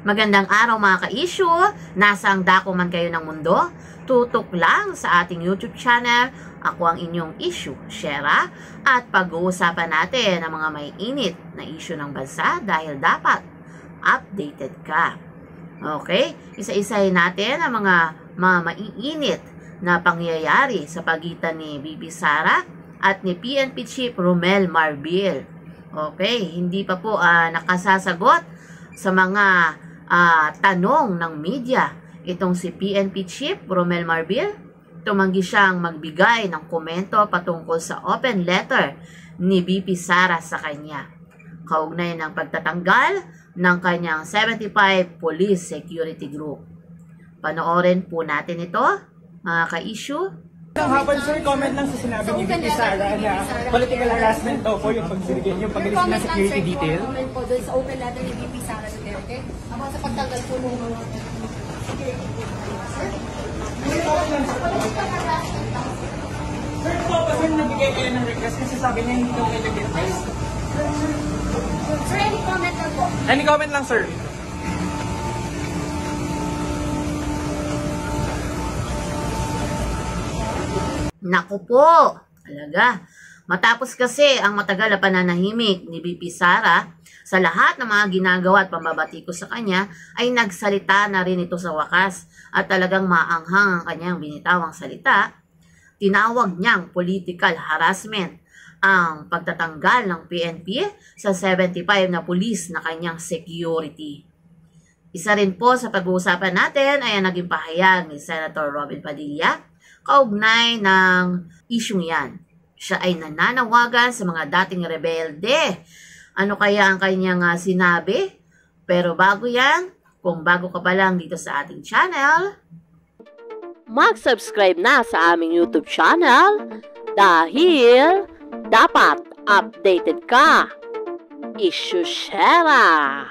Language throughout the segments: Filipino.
Magandang araw mga ka-issue, nasang dako man kayo ng mundo, tutok lang sa ating YouTube channel. Ako ang inyong issue, Shera, at pag-uusapan natin ang mga may init na issue ng bansa dahil dapat updated ka. Okay, isa-isahin natin ang mga maiinit na pangyayari sa pagitan ni BP Sara at ni PNP Chief Romel Marbil. Okay, hindi pa po nakasasagot sa mga tanong ng media. Itong si PNP Chief Romel Marbil, tumanggi siyang magbigay ng komento patungkol sa open letter ni BP Sara sa kanya, kaugnay ng pagtatanggal ng kanyang 75 police security group. Panoorin po natin ito, mga ka-issue. Hapon sir, comment lang sa sinabi ni BP Sara na political harassment daw po yung paglilis ng security detail. Comment po doon sa open letter ni BP Sara Duterte about sa pagtanggal po ng mga security details. Sir, po kasi nabigay kayo ng request kasi sabi niya hindi daw kayo nag-request. Sir, any comment lang po? Any comment lang sir? Naku po, talaga. Matapos kasi ang matagal na pananahimik ni BP Sara sa lahat ng mga ginagawa at pambabatiko sa kanya, ay nagsalita na rin ito sa wakas at talagang maanghang ang kanyang binitawang salita. Tinawag niyang political harassment ang pagtatanggal ng PNP sa 75 na pulis na kanyang security. Isa rin po sa pag-uusapan natin ay ang naging pahayag ni Senator Robin Padilla kaugnay ng isyung yan. Siya ay nananawagan sa mga dating rebelde. Ano kaya ang kanyang sinabi? Pero bago yan, kung bago ka pa lang dito sa ating channel, mag-subscribe na sa aming YouTube channel dahil dapat updated ka. Issue Shera.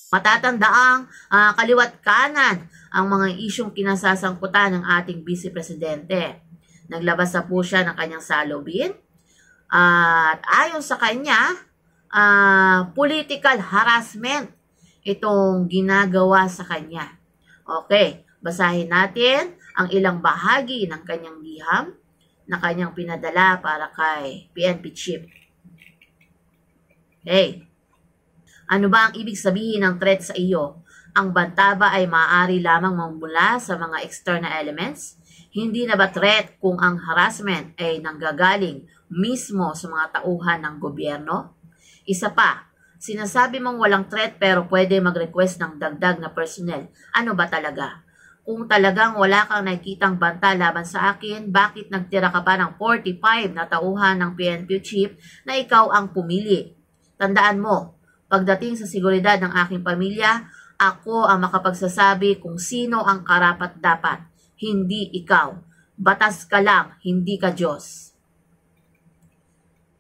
Matatandaang kaliwat kanan ang mga isyong kinasasangkutan ng ating Vice Presidente. Naglabas na po siya ng kanyang salubin at ayon sa kanya, political harassment itong ginagawa sa kanya. Okay, basahin natin ang ilang bahagi ng kanyang liham na kanyang pinadala para kay PNP Chief. Okay. Ano ba ang ibig sabihin ng threat sa iyo? Ang banta ba ay maaari lamang magmula sa mga external elements? Hindi na ba threat kung ang harassment ay nanggagaling mismo sa mga tauhan ng gobyerno? Isa pa, sinasabi mong walang threat pero pwede mag-request ng dagdag na personnel. Ano ba talaga? Kung talagang wala kang nakikitang banta laban sa akin, bakit nagtira ka pa ng 45 na tauhan ng PNP Chief na ikaw ang pumili? Tandaan mo, pagdating sa seguridad ng aking pamilya, ako ang makapagsasabi kung sino ang karapat-dapat, hindi ikaw. Batas ka lang, hindi ka Diyos.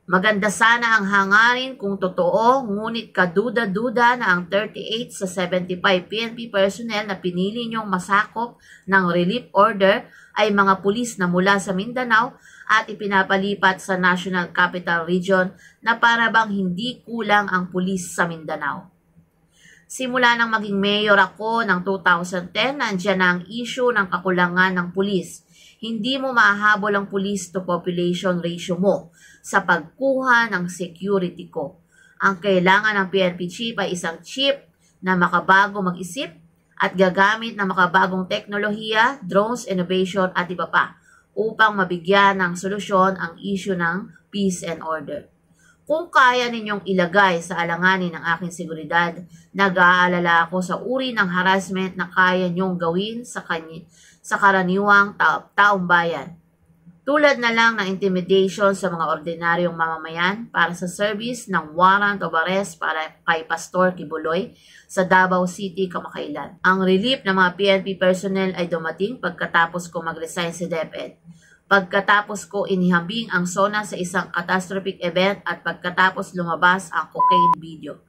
Maganda sana ang hangarin kung totoo, ngunit kaduda-duda na ang 38 sa 75 PNP personnel na pinili niyong masakop ng relief order ay mga pulis na mula sa Mindanao at ipinapalipat sa National Capital Region na para bang hindi kulang ang pulis sa Mindanao. Simula nang maging mayor ako ng 2010, nandiyan na ang issue ng kakulangan ng pulis. Hindi mo mahahabol ang pulis to population ratio mo sa pagkuha ng security ko. Ang kailangan ng PNP Chief ay isang chief na makabago mag-isip at gagamit ng makabagong teknolohiya, drones, innovation at iba pa upang mabigyan ng solusyon ang issue ng peace and order. Kung kaya ninyong ilagay sa alanganin ng aking seguridad, nag-aalala ako sa uri ng harassment na kaya nyong gawin sa karaniwang taong bayan. Tulad na lang ng intimidation sa mga ordinaryong mamamayan para sa service ng warrant of arrest para kay Pastor Kibuloy sa Davao City kamakailan. Ang relief ng mga PNP personnel ay dumating pagkatapos ko mag-resign si DepEd. Pagkatapos ko inihambing ang SONA sa isang catastrophic event at pagkatapos lumabas ang cocaine video.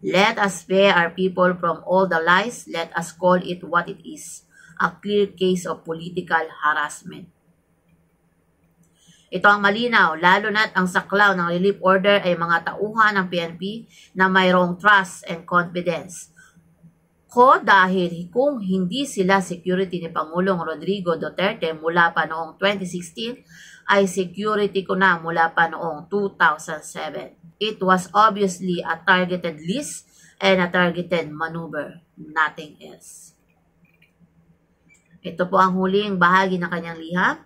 Let us spare our people from all the lies. Let us call it what it is. A clear case of political harassment. Ito ang malinaw, lalo na't ang saklaw ng relief order ay mga tauhan ng PNP na mayroong trust and confidence ko dahil kung hindi sila security ni Pangulong Rodrigo Duterte mula pa noong 2016, ay security ko na mula pa noong 2007. It was obviously a targeted list and a targeted maneuver, nothing else. Ito po ang huling bahagi ng kanyang liham.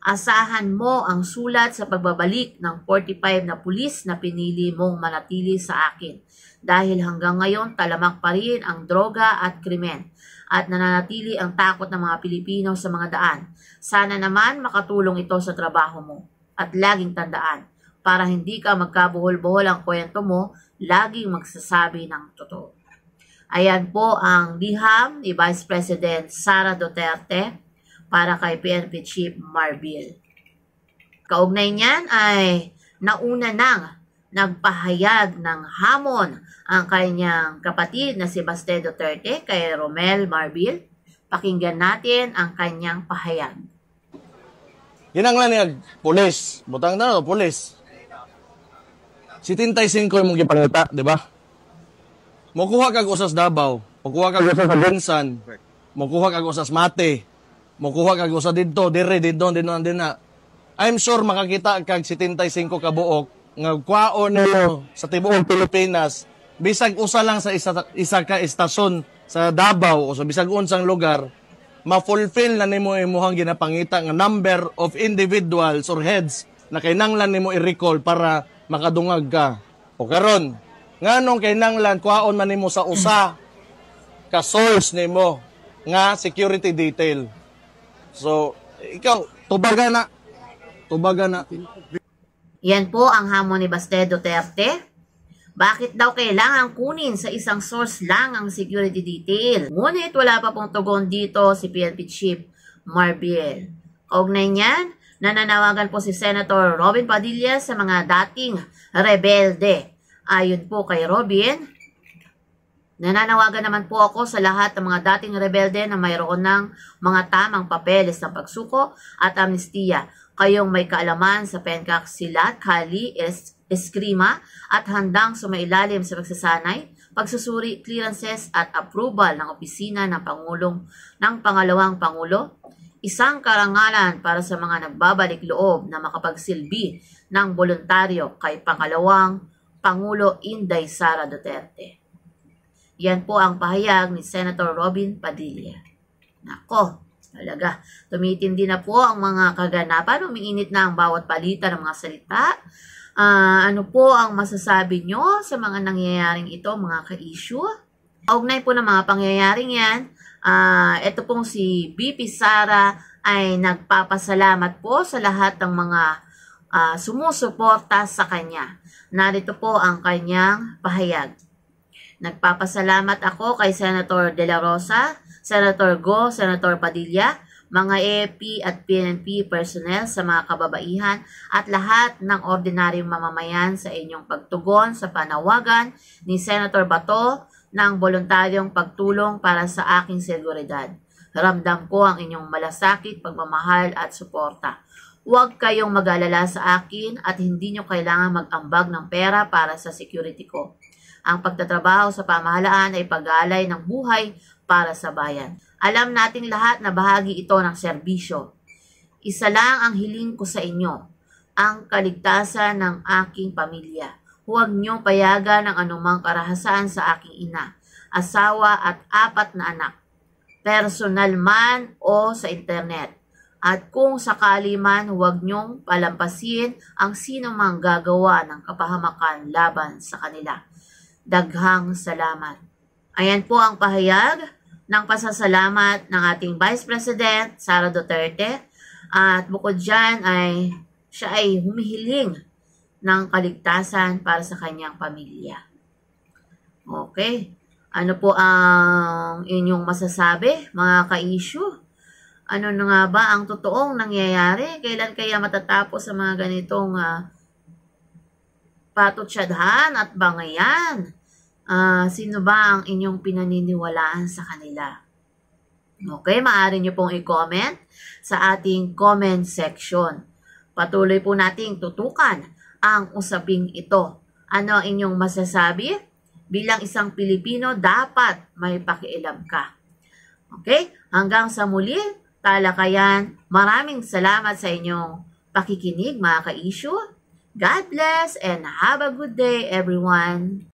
Asahan mo ang sulat sa pagbabalik ng 45 na pulis na pinili mong manatili sa akin dahil hanggang ngayon talamak pa rin ang droga at krimen at nananatili ang takot ng mga Pilipino sa mga daan. Sana naman makatulong ito sa trabaho mo at laging tandaan para hindi ka magkabuhol-buhol ang kwento mo, laging magsasabi ng totoo. Ayan po ang liham ni Vice President Sara Duterte para kay PNP Chief Marbil. Kaugnay niyan ay nauna nang nagpahayag ng hamon ang kanyang kapatid na si Baste Duterte kay Romel Marbil. Pakinggan natin ang kanyang pahayag. Ginanglan niya, pulis. Butang na, pulis. 75 yung mong gipangita, di ba? Mukuha kag usas Davao, mukuha kag usas sa Bensan, mukuha kag usas Mate, mukuha kag usas dito, dire, dito, na. I'm sure makakita kag 75 ka buok nga kwaon nimo sa tibuok Pilipinas, bisag usa lang sa isa ka estasyon sa Davao o sa bisag unsang lugar, ma-fulfill na nimo imong ginapangita nga number of individuals or heads na kinahanglan nimo i-recall para makadungag ka. O karon, nganong kinahanglan kwaon man nimo sa usa ka source nimo nga security detail. So, ikaw tubaga na. Yan po ang hamon ni Baste Duterte. Bakit daw kailangan kunin sa isang source lang ang security detail? Ngunit wala pa pong tugon dito si PNP Chief Marbil. Kaugnay niyan, nananawagan po si Senator Robin Padilla sa mga dating rebelde. Ayon po kay Robin, nananawagan naman po ako sa lahat ng mga dating rebelde na mayroon ng mga tamang papeles ng pagsuko at amnestiya. Kayong may kaalaman sa PNCAC Silat, Kali, Eskrima at handang sumailalim sa pagsasanay, pagsusuri, clearances at approval ng opisina ng Pangalawang Pangulo, isang karangalan para sa mga nagbabalik loob na makapagsilbi ng voluntaryo kay Pangalawang Pangulo Inday Sara Duterte. Yan po ang pahayag ni Senator Robin Padilla. Nako, talaga, tumitindi na po ang mga kaganapan, umiinit na ang bawat palita ng mga salita. Ano po ang masasabi nyo sa mga nangyayaring ito, mga ka-issue? Kaugnay po ng mga pangyayaring yan, ito pong si BP Sara ay nagpapasalamat po sa lahat ng mga sumusuporta sa kanya. Narito po ang kanyang pahayag. Nagpapasalamat ako kay Senator De La Rosa, Senator Go, Senator Padilla, mga AFP at PNP personnel sa mga kababaihan at lahat ng ordinaryong mamamayan sa inyong pagtugon sa panawagan ni Senator Bato ng voluntaryong pagtulong para sa aking seguridad. Ramdam ko ang inyong malasakit, pagmamahal at suporta. Huwag kayong mag-alala sa akin at hindi nyo kailangan mag-ambag ng pera para sa security ko. Ang pagtatrabaho sa pamahalaan ay pag-aalay ng buhay para sa bayan. Alam nating lahat na bahagi ito ng serbisyo. Isa lang ang hiling ko sa inyo, ang kaligtasan ng aking pamilya. Huwag niyong payagan ng anumang karahasan sa aking ina, asawa at 4 na anak, personal man o sa internet. At kung sakali man, huwag niyong palampasin ang sino mang gagawa ng kapahamakan laban sa kanila. Daghang salamat. Ayan po ang pahayag ng pasasalamat ng ating Vice President Sara Duterte. At bukod dyan ay siya ay humihiling ng kaligtasan para sa kanyang pamilya. Okay. Ano po ang inyong masasabi, mga ka-issue? Ano na nga ba ang totoong nangyayari? Kailan kaya matatapos sa mga ganitong patutsyadhan at bangayan? Sino ba ang inyong pinaniniwalaan sa kanila? Okay, maaari nyo pong i-comment sa ating comment section. Patuloy po nating tutukan ang usaping ito. Ano ang inyong masasabi? Bilang isang Pilipino, dapat may pakialam ka. Okay? Hanggang sa muli, talakayan. Maraming salamat sa inyong pakikinig mga ka-issue. God bless and have a good day everyone.